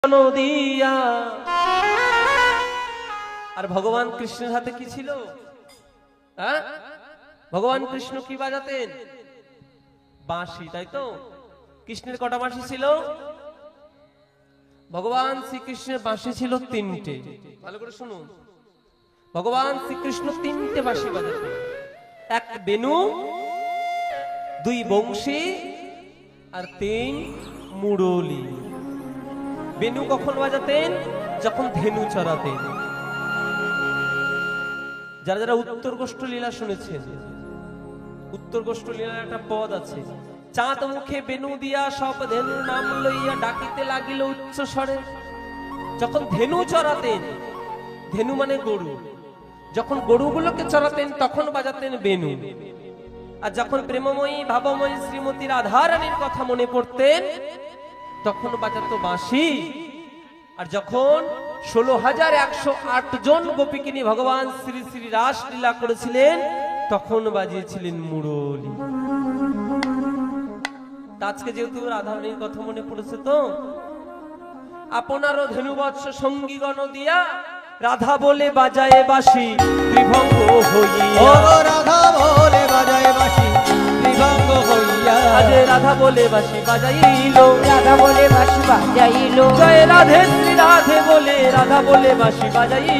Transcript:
নদিয়া। আর ভগবান কৃষ্ণের হাতে কি ছিল? হ্যাঁ, ভগবান কৃষ্ণ কি বাজাতেন? বাঁশি, তাই তো? কৃষ্ণের কটা বাঁশি ছিল? ভগবান শ্রীকৃষ্ণের বাঁশি ছিল তিনটে। ভালো করে শুনুন, ভগবান শ্রীকৃষ্ণ তিনটে বাঁশি বাজাতেন। এক বেনু, দুই বংশী, আর তিন মুরলী। বেনু কখন বাজাতেন? যখন ধেনু চড়াতেন। যারা যারা উত্তর গোষ্ঠ লীলা শুনেছেন, উত্তর গোষ্ঠ লীলার একটা পদ আছে, চাঁদ মুখে বেনু দিয়া সব ধেনু নাম লইয়া ডাকিতে লাগিল উচ্চ স্বরে। যখন ধেনু চড়াতেন, ধেনু মানে গরু, যখন গরুগুলোকে চড়াতেন তখন বাজাতেন বেনু। আর যখন প্রেমময়ী ভাবময়ী শ্রীমতী রাধারানীর কথা মনে পড়তেন তখন বাজাতো বাঁশি। আর যখন 16,108 জন গোপীকে নিয়ে ভগবান শ্রী শ্রী রাসলীলা করেছিলেন তখন বাজিয়েছিলেন মুরলী। আজকে যেহেতু রাধারানীর কথা মনে পড়েছে, তো আপনারও ধেনুবৎস সঙ্গীগণ দিয়া রাধা বলে বাজায় বাঁশি ত্রিভঙ্গ হইয়া। রাধা বলে বাজায় বাঁশি ত্রিভঙ্গ হইয়া। আজ রাধা বলে বাঁশি বাজাইলো, রাধা বলে বাঁশি বাজাইলো। জয় রাধে শ্রী রাধে বলে রাধা বলে বাঁশি বাজাইলো।